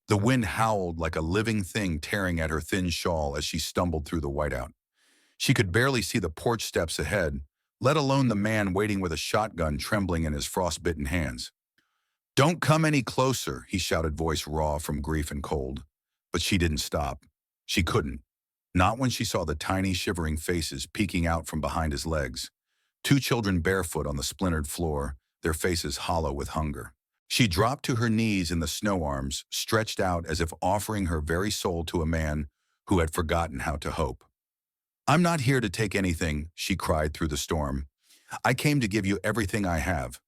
The wind howled like a living thing tearing at her thin shawl as she stumbled through the whiteout. She could barely see the porch steps ahead, let alone the man waiting with a shotgun trembling in his frostbitten hands. "Don't come any closer," he shouted, voice raw from grief and cold. But she didn't stop. She couldn't. Not when she saw the tiny, shivering faces peeking out from behind his legs. Two children barefoot on the splintered floor, their faces hollow with hunger. She dropped to her knees in the snow arms, stretched out as if offering her very soul to a man who had forgotten how to hope. "I'm not here to take anything," she cried through the storm. "I came to give you everything I have."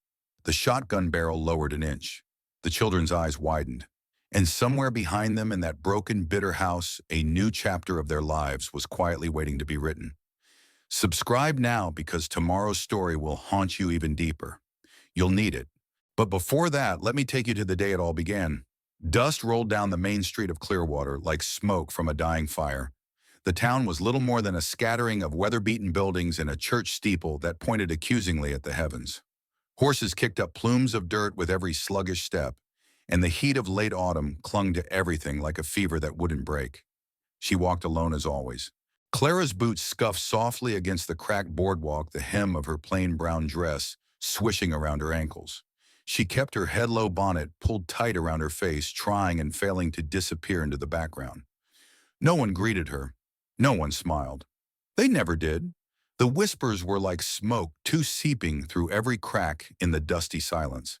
The shotgun barrel lowered an inch. The children's eyes widened. And somewhere behind them in that broken, bitter house, a new chapter of their lives was quietly waiting to be written. Subscribe now because tomorrow's story will haunt you even deeper. You'll need it. But before that, let me take you to the day it all began. Dust rolled down the main street of Clearwater like smoke from a dying fire. The town was little more than a scattering of weather-beaten buildings and a church steeple that pointed accusingly at the heavens. Horses kicked up plumes of dirt with every sluggish step, and the heat of late autumn clung to everything like a fever that wouldn't break. She walked alone as always. Clara's boots scuffed softly against the cracked boardwalk, the hem of her plain brown dress swishing around her ankles. She kept her head-low bonnet pulled tight around her face, trying and failing to disappear into the background. No one greeted her. No one smiled. They never did. The whispers were like smoke, too seeping through every crack in the dusty silence.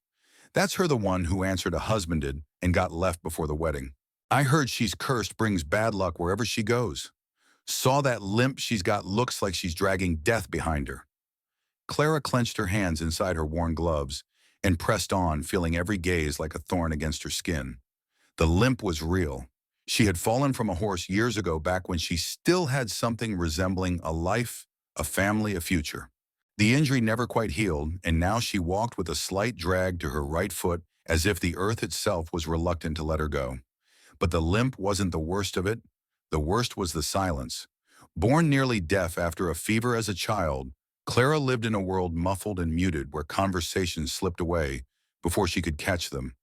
"That's her, the one who answered a husbanded and got left before the wedding. I heard she's cursed, brings bad luck wherever she goes. Saw that limp she's got, looks like she's dragging death behind her." Clara clenched her hands inside her worn gloves and pressed on, feeling every gaze like a thorn against her skin. The limp was real. She had fallen from a horse years ago, back when she still had something resembling a life, a family, a future. The injury never quite healed, and now she walked with a slight drag to her right foot, as if the earth itself was reluctant to let her go. But the limp wasn't the worst of it. The worst was the silence. Born nearly deaf after a fever as a child, Clara lived in a world muffled and muted, where conversations slipped away before she could catch them,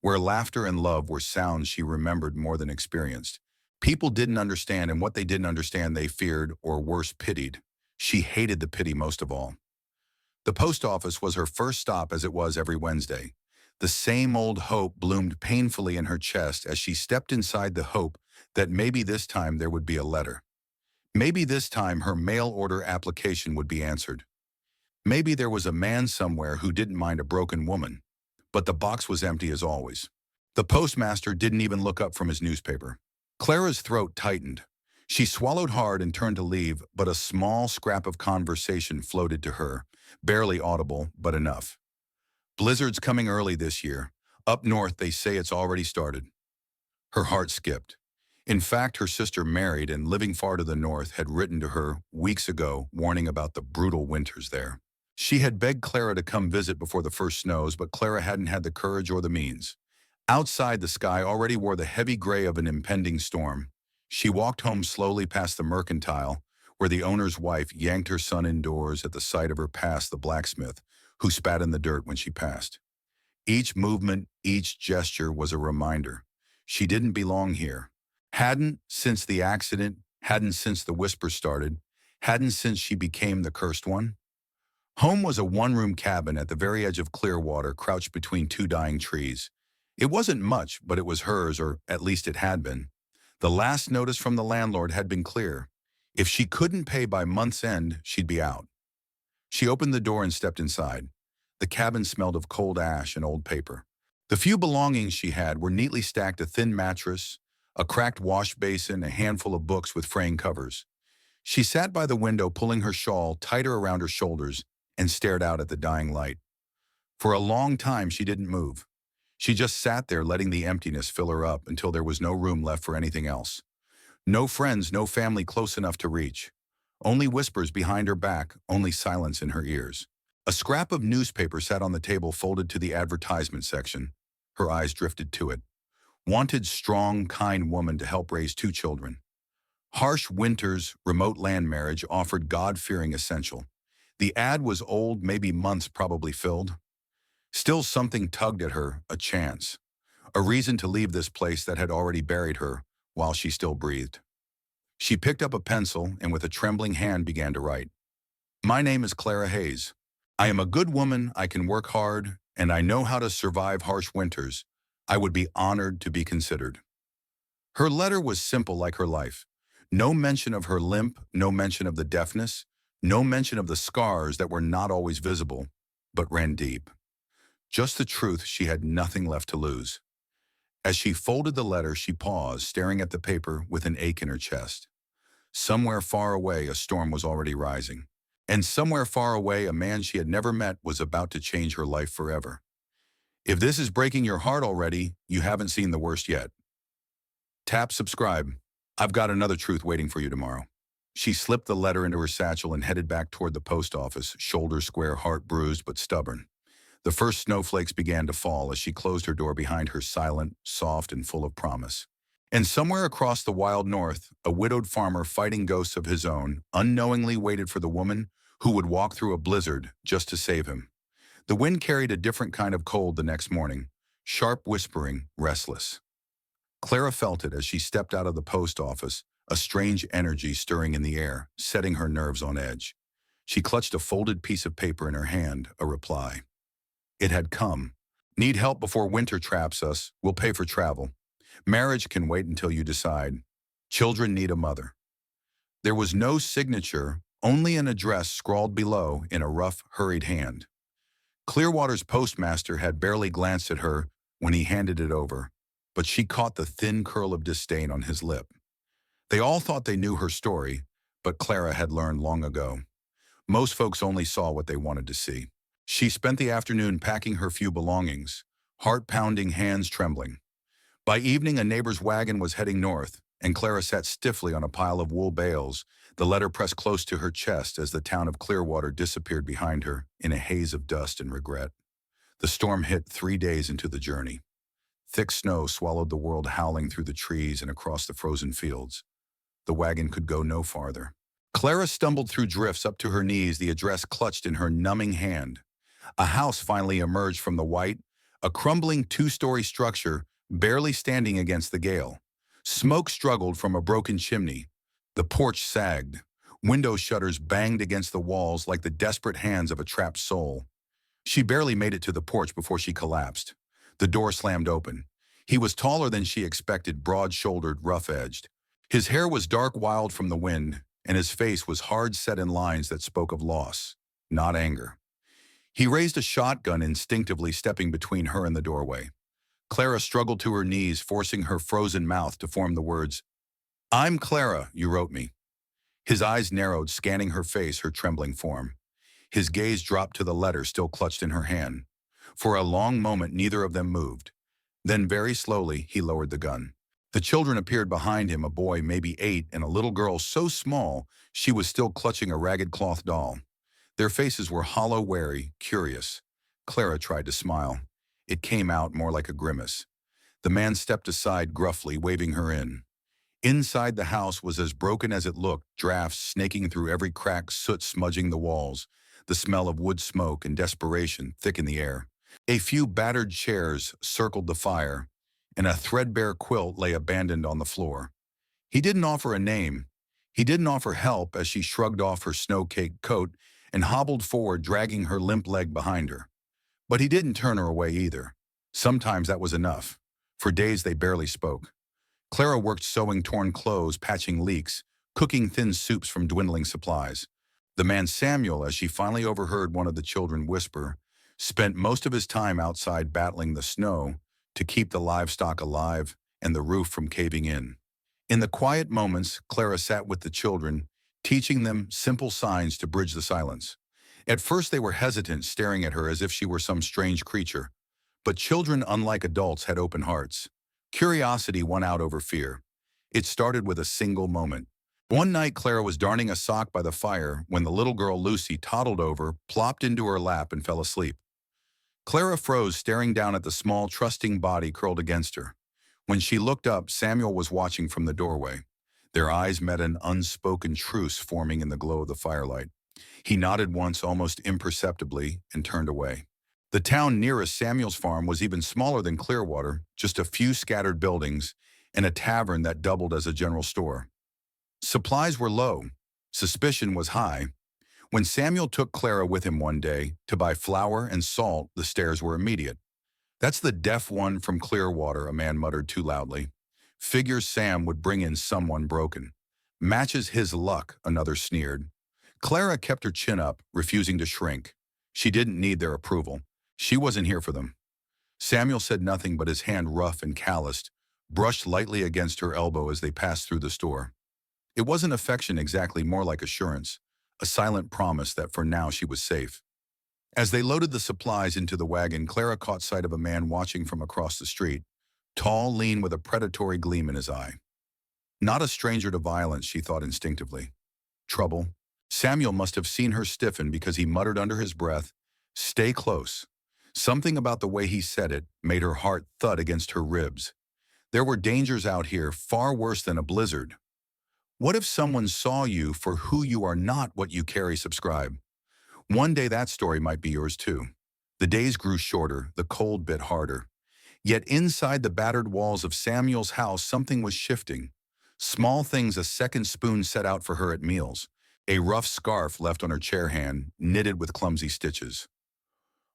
where laughter and love were sounds she remembered more than experienced. People didn't understand, and what they didn't understand they feared, or worse, pitied. She hated the pity most of all. The post office was her first stop, as it was every Wednesday. The same old hope bloomed painfully in her chest as she stepped inside, the hope that maybe this time there would be a letter. Maybe this time her mail order application would be answered. Maybe there was a man somewhere who didn't mind a broken woman. But the box was empty as always. The postmaster didn't even look up from his newspaper. Clara's throat tightened. She swallowed hard and turned to leave, but a small scrap of conversation floated to her, barely audible, but enough. "Blizzard's coming early this year. Up north, they say it's already started." Her heart skipped. In fact, her sister, married and living far to the north, had written to her weeks ago, warning about the brutal winters there. She had begged Clara to come visit before the first snows, but Clara hadn't had the courage or the means. Outside, the sky already wore the heavy gray of an impending storm. She walked home slowly past the mercantile, where the owner's wife yanked her son indoors at the sight of her past the blacksmith, who spat in the dirt when she passed. Each movement, each gesture was a reminder. She didn't belong here. Hadn't since the accident, hadn't since the whisper started, hadn't since she became the cursed one. Home was a one-room cabin at the very edge of Clearwater, crouched between two dying trees. It wasn't much, but it was hers, or at least it had been. The last notice from the landlord had been clear. If she couldn't pay by month's end, she'd be out. She opened the door and stepped inside. The cabin smelled of cold ash and old paper. The few belongings she had were neatly stacked: a thin mattress, a cracked wash basin, a handful of books with fraying covers. She sat by the window, pulling her shawl tighter around her shoulders, and stared out at the dying light. For a long time, she didn't move. She just sat there, letting the emptiness fill her up until there was no room left for anything else. No friends, no family close enough to reach. Only whispers behind her back, only silence in her ears. A scrap of newspaper sat on the table, folded to the advertisement section. Her eyes drifted to it. Wanted strong, kind woman to help raise two children. Harsh winters, remote land marriage, offered God-fearing essential. The ad was old, maybe months probably filled. Still something tugged at her, a chance. a reason to leave this place that had already buried her while she still breathed. She picked up a pencil and with a trembling hand began to write. My name is Clara Hayes. I am a good woman, I can work hard, and I know how to survive harsh winters. I would be honored to be considered. Her letter was simple like her life. No mention of her limp, no mention of the deafness, no mention of the scars that were not always visible, but ran deep. Just the truth she had nothing left to lose. As she folded the letter, she paused, staring at the paper with an ache in her chest. Somewhere far away, a storm was already rising. And somewhere far away, a man she had never met was about to change her life forever. If this is breaking your heart already, you haven't seen the worst yet. Tap subscribe. I've got another truth waiting for you tomorrow. She slipped the letter into her satchel and headed back toward the post office, shoulder square, heart bruised but stubborn. The first snowflakes began to fall as she closed her door behind her, silent, soft, and full of promise. And somewhere across the wild north, a widowed farmer fighting ghosts of his own unknowingly waited for the woman who would walk through a blizzard just to save him. The wind carried a different kind of cold the next morning, sharp, whispering, restless. Clara felt it as she stepped out of the post office, a strange energy stirring in the air, setting her nerves on edge. She clutched a folded piece of paper in her hand, a reply. It had come. Need help before winter traps us. We'll pay for travel. Marriage can wait until you decide. Children need a mother. There was no signature, only an address scrawled below in a rough, hurried hand. Clearwater's postmaster had barely glanced at her when he handed it over, but she caught the thin curl of disdain on his lip. They all thought they knew her story, but Clara had learned long ago. Most folks only saw what they wanted to see. She spent the afternoon packing her few belongings, heart pounding, hands trembling. By evening, a neighbor's wagon was heading north, and Clara sat stiffly on a pile of wool bales, the letter pressed close to her chest as the town of Clearwater disappeared behind her in a haze of dust and regret. The storm hit 3 days into the journey. Thick snow swallowed the world, howling through the trees and across the frozen fields. The wagon could go no farther. Clara stumbled through drifts up to her knees, the address clutched in her numbing hand. A house finally emerged from the white, a crumbling 2-story structure barely standing against the gale. Smoke struggled from a broken chimney. The porch sagged. Window shutters banged against the walls like the desperate hands of a trapped soul. She barely made it to the porch before she collapsed. The door slammed open. He was taller than she expected, broad-shouldered, rough-edged. His hair was dark, wild from the wind, and his face was hard set in lines that spoke of loss, not anger. He raised a shotgun, instinctively stepping between her and the doorway. Clara struggled to her knees, forcing her frozen mouth to form the words, "I'm Clara, you wrote me." His eyes narrowed, scanning her face, her trembling form. His gaze dropped to the letter still clutched in her hand. For a long moment, neither of them moved. Then, very slowly, he lowered the gun. The children appeared behind him, a boy maybe 8 and a little girl so small she was still clutching a ragged cloth doll. Their faces were hollow, wary, curious. Clara tried to smile. It came out more like a grimace. The man stepped aside gruffly, waving her in. Inside the house was as broken as it looked, drafts snaking through every crack, soot smudging the walls, the smell of wood smoke and desperation thick in the air. A few battered chairs circled the fire, and a threadbare quilt lay abandoned on the floor. He didn't offer a name. He didn't offer help as she shrugged off her snow-caked coat and hobbled forward, dragging her limp leg behind her. But he didn't turn her away either. Sometimes that was enough. For days they barely spoke. Clara worked sewing torn clothes, patching leaks, cooking thin soups from dwindling supplies. The man Samuel, as she finally overheard one of the children whisper, spent most of his time outside battling the snow to keep the livestock alive and the roof from caving in. In the quiet moments, Clara sat with the children, teaching them simple signs to bridge the silence. At first they were hesitant, staring at her as if she were some strange creature. But children, unlike adults, had open hearts. Curiosity won out over fear. It started with a single moment. One night, Clara was darning a sock by the fire when the little girl Lucy toddled over, plopped into her lap, and fell asleep. Clara froze, staring down at the small, trusting body curled against her. When she looked up, Samuel was watching from the doorway. Their eyes met, an unspoken truce forming in the glow of the firelight. He nodded once, almost imperceptibly, and turned away. The town nearest Samuel's farm was even smaller than Clearwater, just a few scattered buildings and a tavern that doubled as a general store. Supplies were low. Suspicion was high. When Samuel took Clara with him one day to buy flour and salt, the stares were immediate. "That's the deaf one from Clearwater," a man muttered too loudly. "Figures Sam would bring in someone broken." "Matches his luck," another sneered. Clara kept her chin up, refusing to shrink. She didn't need their approval. She wasn't here for them. Samuel said nothing, but his hand, rough and calloused, brushed lightly against her elbow as they passed through the store. It wasn't affection exactly, more like assurance, a silent promise that for now she was safe. As they loaded the supplies into the wagon, Clara caught sight of a man watching from across the street, tall, lean, with a predatory gleam in his eye. Not a stranger to violence, she thought instinctively. Trouble. Samuel must have seen her stiffen because he muttered under his breath, "Stay close." Something about the way he said it made her heart thud against her ribs. There were dangers out here far worse than a blizzard. What if someone saw you for who you are, not what you carry? Subscribe. One day that story might be yours too. The days grew shorter, the cold bit harder. Yet inside the battered walls of Samuel's house, something was shifting. Small things: a second spoon set out for her at meals, a rough scarf left on her chair hand, knitted with clumsy stitches.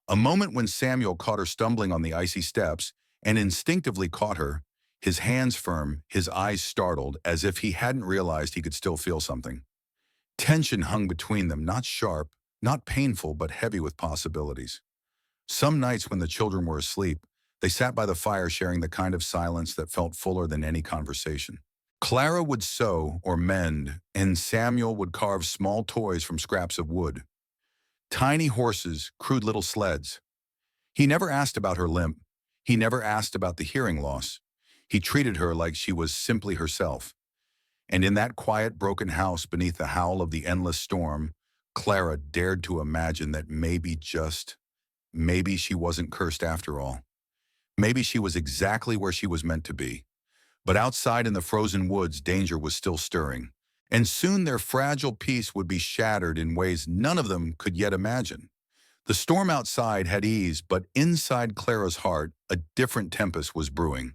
A moment when Samuel caught her stumbling on the icy steps and instinctively caught her, his hands firm, his eyes startled, as if he hadn't realized he could still feel something. Tension hung between them, not sharp, not painful, but heavy with possibilities. Some nights when the children were asleep, they sat by the fire sharing the kind of silence that felt fuller than any conversation. Clara would sew or mend, and Samuel would carve small toys from scraps of wood. Tiny horses, crude little sleds. He never asked about her limp. He never asked about the hearing loss. He treated her like she was simply herself. And in that quiet, broken house beneath the howl of the endless storm, Clara dared to imagine that maybe she wasn't cursed after all. Maybe she was exactly where she was meant to be. But outside in the frozen woods, danger was still stirring. And soon their fragile peace would be shattered in ways none of them could yet imagine. The storm outside had eased, but inside Clara's heart, a different tempest was brewing.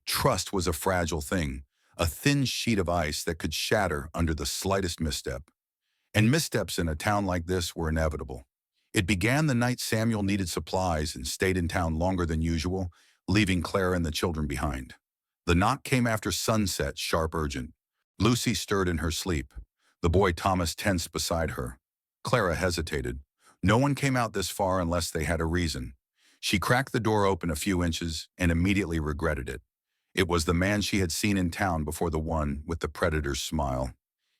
Trust was a fragile thing, a thin sheet of ice that could shatter under the slightest misstep. And missteps in a town like this were inevitable. It began the night Samuel needed supplies and stayed in town longer than usual, leaving Clara and the children behind. The knock came after sunset, sharp, urgent. Lucy stirred in her sleep. The boy Thomas tensed beside her. Clara hesitated. No one came out this far unless they had a reason. She cracked the door open a few inches and immediately regretted it. It was the man she had seen in town before, the one with the predator's smile.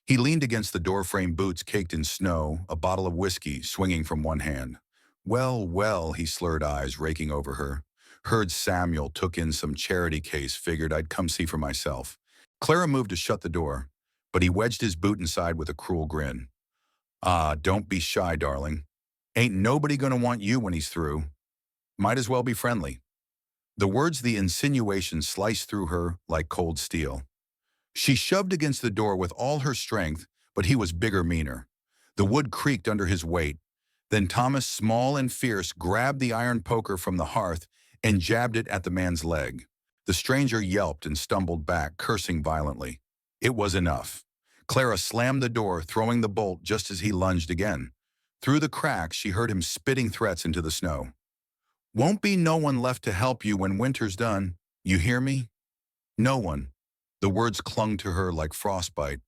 He leaned against the doorframe, boots caked in snow, a bottle of whiskey swinging from one hand. "Well, well," he slurred, eyes raking over her. "Heard Samuel took in some charity case, figured I'd come see for myself." Clara moved to shut the door, but he wedged his boot inside with a cruel grin. "Ah, don't be shy, darling. Ain't nobody gonna want you when he's through. Might as well be friendly." The words, the insinuation, sliced through her like cold steel. She shoved against the door with all her strength, but he was bigger, meaner. The wood creaked under his weight. Then Thomas, small and fierce, grabbed the iron poker from the hearth and jabbed it at the man's leg. The stranger yelped and stumbled back, cursing violently. It was enough. Clara slammed the door, throwing the bolt just as he lunged again. Through the crack, she heard him spitting threats into the snow. "Won't be no one left to help you when winter's done. You hear me? No one." The words clung to her like frostbite.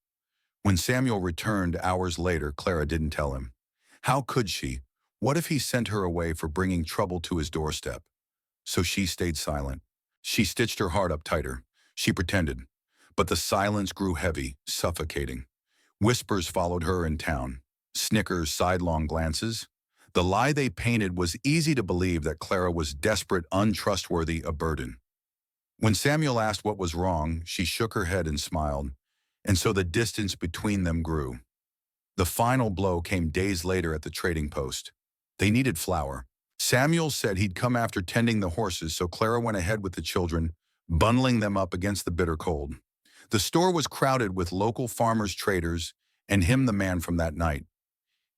When Samuel returned hours later, Clara didn't tell him. How could she? What if he sent her away for bringing trouble to his doorstep? So she stayed silent. She stitched her heart up tighter. She pretended. But the silence grew heavy, suffocating. Whispers followed her in town. Snickers, sidelong glances. The lie they painted was easy to believe, that Clara was desperate, untrustworthy, a burden. When Samuel asked what was wrong, she shook her head and smiled, and so the distance between them grew. The final blow came days later at the trading post. They needed flour. Samuel said he'd come after tending the horses, so Clara went ahead with the children, bundling them up against the bitter cold. The store was crowded with local farmers, traders, and him, the man from that night.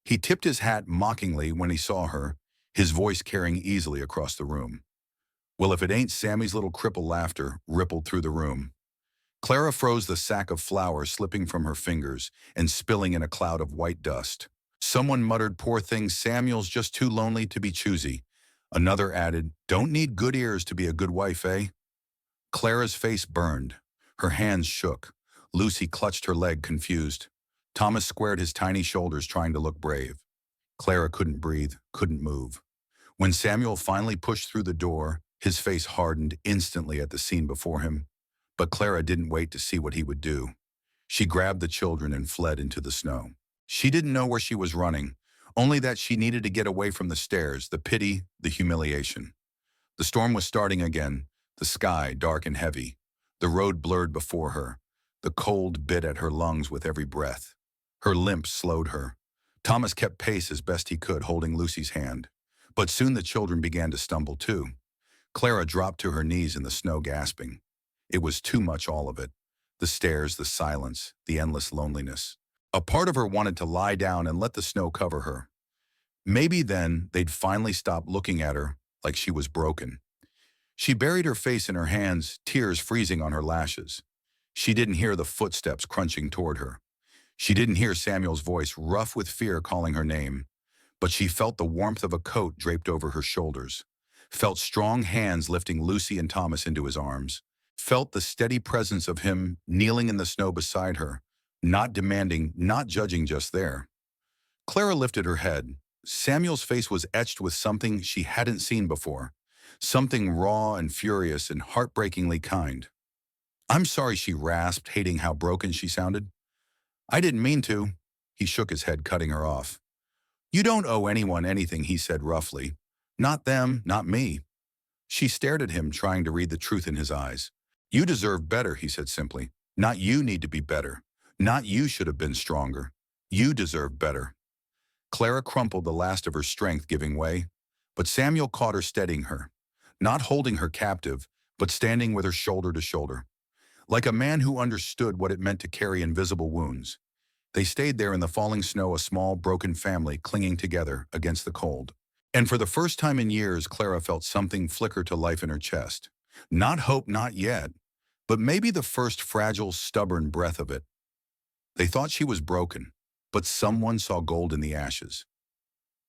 He tipped his hat mockingly when he saw her, his voice carrying easily across the room. Well, if it ain't Sammy's little cripple laughter rippled through the room. Clara froze the sack of flour slipping from her fingers and spilling in a cloud of white dust. Someone muttered, "Poor thing, Samuel's just too lonely to be choosy." Another added, "Don't need good ears to be a good wife, eh?" Clara's face burned. Her hands shook. Lucy clutched her leg, confused. Thomas squared his tiny shoulders, trying to look brave. Clara couldn't breathe, couldn't move. When Samuel finally pushed through the door, his face hardened instantly at the scene before him. But Clara didn't wait to see what he would do. She grabbed the children and fled into the snow. She didn't know where she was running, only that she needed to get away from the stairs, the pity, the humiliation. The storm was starting again, the sky dark and heavy. The road blurred before her. The cold bit at her lungs with every breath. Her limp slowed her. Thomas kept pace as best he could, holding Lucy's hand. But soon the children began to stumble too. Clara dropped to her knees in the snow, gasping. It was too much, all of it. The stairs, the silence, the endless loneliness. A part of her wanted to lie down and let the snow cover her. Maybe then they'd finally stop looking at her like she was broken. She buried her face in her hands, tears freezing on her lashes. She didn't hear the footsteps crunching toward her. She didn't hear Samuel's voice, rough with fear, calling her name. But she felt the warmth of a coat draped over her shoulders, felt strong hands lifting Lucy and Thomas into his arms, felt the steady presence of him kneeling in the snow beside her, not demanding, not judging, just there. Clara lifted her head. Samuel's face was etched with something she hadn't seen before, something raw and furious and heartbreakingly kind. "I'm sorry," she rasped, hating how broken she sounded. "I didn't mean to." He shook his head, cutting her off. "You don't owe anyone anything," he said roughly. "Not them, not me." She stared at him, trying to read the truth in his eyes. "You deserve better," he said simply. "Not you need to be better. Not you should have been stronger. You deserve better." Clara crumpled, the last of her strength giving way. But Samuel caught her, steadying her. Not holding her captive, but standing with her shoulder to shoulder. Like a man who understood what it meant to carry invisible wounds. They stayed there in the falling snow, a small, broken family clinging together against the cold. And for the first time in years, Clara felt something flicker to life in her chest. Not hope, not yet, but maybe the first fragile, stubborn breath of it. They thought she was broken, but someone saw gold in the ashes.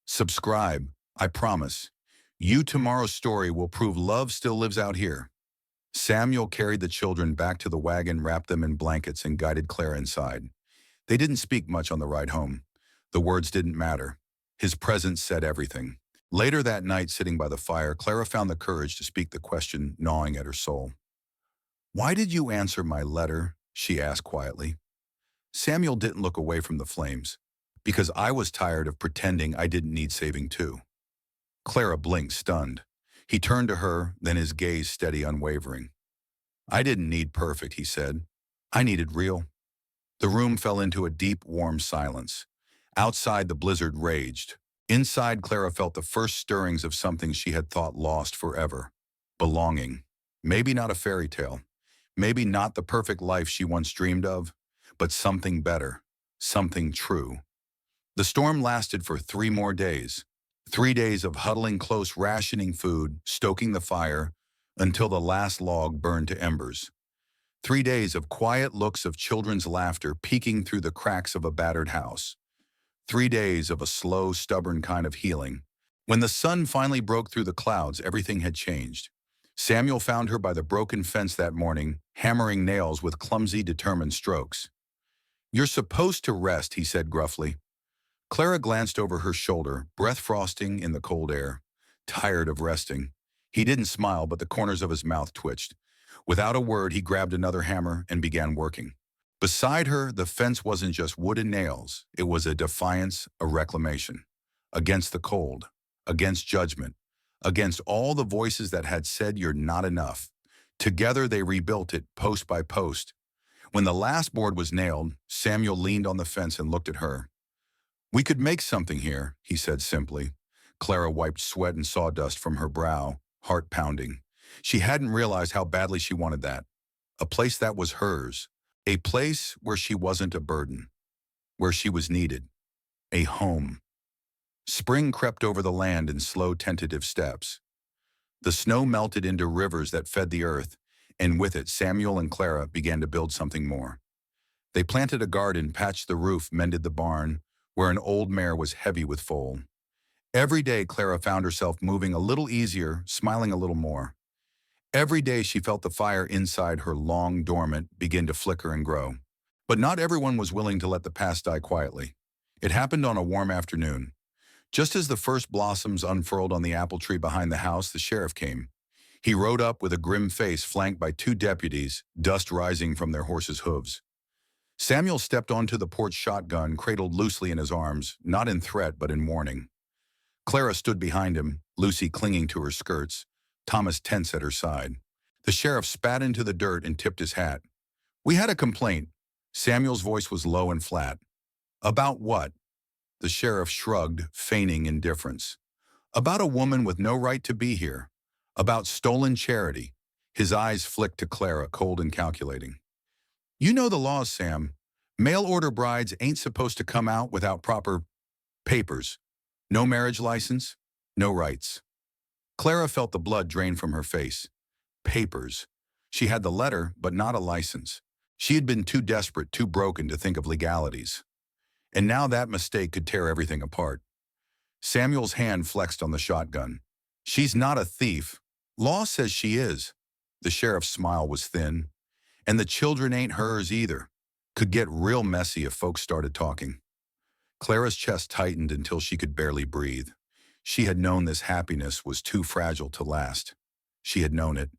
Subscribe, I promise. Tomorrow's story will prove love still lives out here. Samuel carried the children back to the wagon, wrapped them in blankets, and guided Clara inside. They didn't speak much on the ride home. The words didn't matter. His presence said everything. Later that night, sitting by the fire, Clara found the courage to speak the question gnawing at her soul. "Why did you answer my letter?" she asked quietly. Samuel didn't look away from the flames. "Because I was tired of pretending I didn't need saving too." Clara blinked, stunned. He turned to her, then his gaze steady, unwavering. "I didn't need perfect," he said. "I needed real." The room fell into a deep, warm silence. Outside, the blizzard raged. Inside, Clara felt the first stirrings of something she had thought lost forever. Belonging. Maybe not a fairy tale. Maybe not the perfect life she once dreamed of, but something better. Something true. The storm lasted for 3 more days. 3 days of huddling close, rationing food, stoking the fire, until the last log burned to embers. 3 days of quiet looks, of children's laughter peeking through the cracks of a battered house. 3 days of a slow, stubborn kind of healing. When the sun finally broke through the clouds, everything had changed. Samuel found her by the broken fence that morning, hammering nails with clumsy, determined strokes. "You're supposed to rest," he said gruffly. Clara glanced over her shoulder, breath frosting in the cold air. Tired of resting. He didn't smile, but the corners of his mouth twitched. Without a word, he grabbed another hammer and began working. Beside her, the fence wasn't just wood and nails. It was a defiance, a reclamation. Against the cold, against judgment, against all the voices that had said you're not enough. Together they rebuilt it, post by post. When the last board was nailed, Samuel leaned on the fence and looked at her. "We could make something here," he said simply. Clara wiped sweat and sawdust from her brow, heart pounding. She hadn't realized how badly she wanted that. A place that was hers. A place where she wasn't a burden. Where she was needed. A home. Spring crept over the land in slow, tentative steps. The snow melted into rivers that fed the earth, and with it Samuel and Clara began to build something more. They planted a garden, patched the roof, mended the barn, where an old mare was heavy with foal. Every day Clara found herself moving a little easier, smiling a little more. Every day she felt the fire inside her, long dormant, begin to flicker and grow. But not everyone was willing to let the past die quietly. It happened on a warm afternoon. Just as the first blossoms unfurled on the apple tree behind the house, the sheriff came. He rode up with a grim face, flanked by two deputies, dust rising from their horses' hooves. Samuel stepped onto the porch, shotgun cradled loosely in his arms, not in threat but in warning. Clara stood behind him, Lucy clinging to her skirts, Thomas tense at her side. The sheriff spat into the dirt and tipped his hat. "We had a complaint." Samuel's voice was low and flat. "About what?" The sheriff shrugged, feigning indifference. "About a woman with no right to be here. About stolen charity." His eyes flicked to Clara, cold and calculating. "You know the laws, Sam. Mail-order brides ain't supposed to come out without proper papers. No marriage license, no rights." Clara felt the blood drain from her face. Papers. She had the letter, but not a license. She had been too desperate, too broken to think of legalities. And now that mistake could tear everything apart. Samuel's hand flexed on the shotgun. "She's not a thief. Law says she is." The sheriff's smile was thin. "And the children ain't hers either. Could get real messy if folks started talking." Clara's chest tightened until she could barely breathe. She had known this happiness was too fragile to last. She had known it.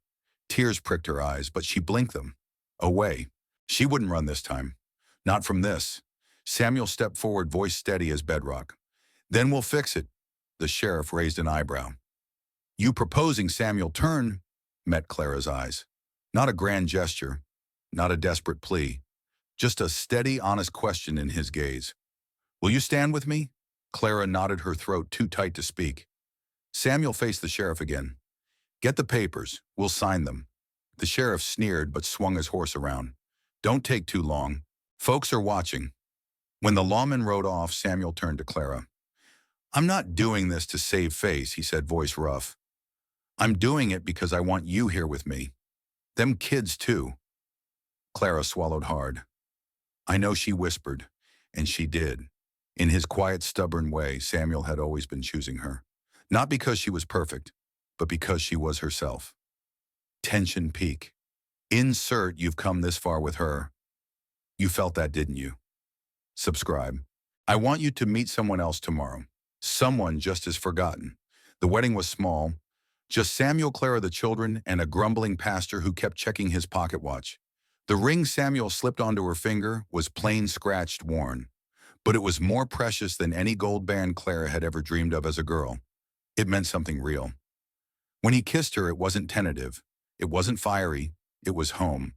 Tears pricked her eyes, but she blinked them. Away. She wouldn't run this time. Not from this. Samuel stepped forward, voice steady as bedrock. "Then we'll fix it." The sheriff raised an eyebrow. "You proposing Samuel turn?" met Clara's eyes. Not a grand gesture, not a desperate plea, just a steady, honest question in his gaze. "Will you stand with me?" Clara nodded, her throat too tight to speak. Samuel faced the sheriff again. "Get the papers. We'll sign them." The sheriff sneered but swung his horse around. "Don't take too long. Folks are watching." When the lawman rode off, Samuel turned to Clara. "I'm not doing this to save face," he said, voice rough. "I'm doing it because I want you here with me. Them kids, too." Clara swallowed hard. "I know," she whispered, and she did. In his quiet, stubborn way, Samuel had always been choosing her. Not because she was perfect, but because she was herself. Tension peak. Insert "you've come this far with her." You felt that, didn't you? Subscribe. I want you to meet someone else tomorrow. Someone just as forgotten. The wedding was small. Just Samuel, Clara, the children, and a grumbling pastor who kept checking his pocket watch. The ring Samuel slipped onto her finger was plain, scratched, worn. But it was more precious than any gold band Clara had ever dreamed of as a girl. It meant something real. When he kissed her, it wasn't tentative. It wasn't fiery. It was home.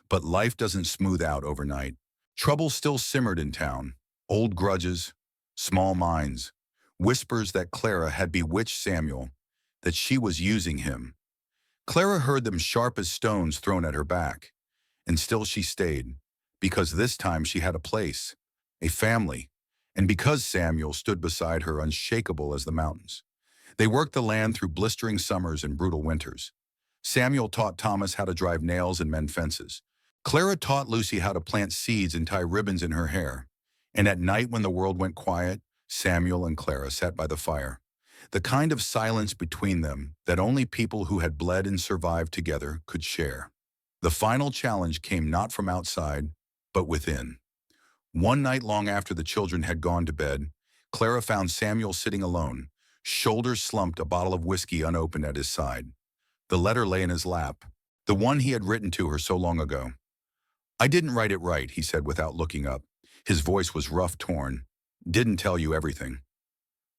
But life doesn't smooth out overnight. Trouble still simmered in town. Old grudges, small minds, whispers that Clara had bewitched Samuel, that she was using him. Clara heard them sharp as stones thrown at her back. And still she stayed, because this time she had a place, a family, and because Samuel stood beside her, unshakable as the mountains. They worked the land through blistering summers and brutal winters. Samuel taught Thomas how to drive nails and mend fences. Clara taught Lucy how to plant seeds and tie ribbons in her hair. And at night, when the world went quiet, Samuel and Clara sat by the fire. The kind of silence between them that only people who had bled and survived together could share. The final challenge came not from outside, but within. One night, long after the children had gone to bed, Clara found Samuel sitting alone, shoulders slumped, a bottle of whiskey unopened at his side. The letter lay in his lap, the one he had written to her so long ago. "I didn't write it right," he said without looking up. His voice was rough, torn. "Didn't tell you everything."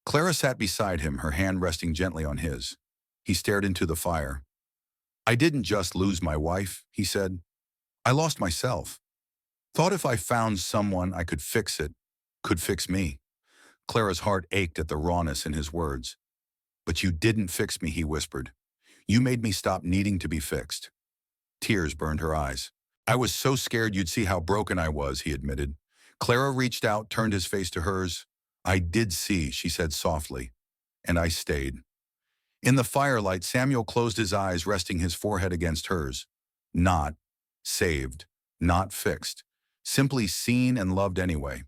Clara sat beside him, her hand resting gently on his. He stared into the fire. "I didn't just lose my wife," he said. "I lost myself. Thought if I found someone I could fix it, could fix me." Clara's heart ached at the rawness in his words. "But you didn't fix me," he whispered. "You made me stop needing to be fixed." Tears burned her eyes. "I was so scared you'd see how broken I was," he admitted. Clara reached out, turned his face to hers. I did see, she said softly, and I stayed. In the firelight, Samuel closed his eyes, resting his forehead against hers. Not saved, not fixed, simply seen and loved anyway.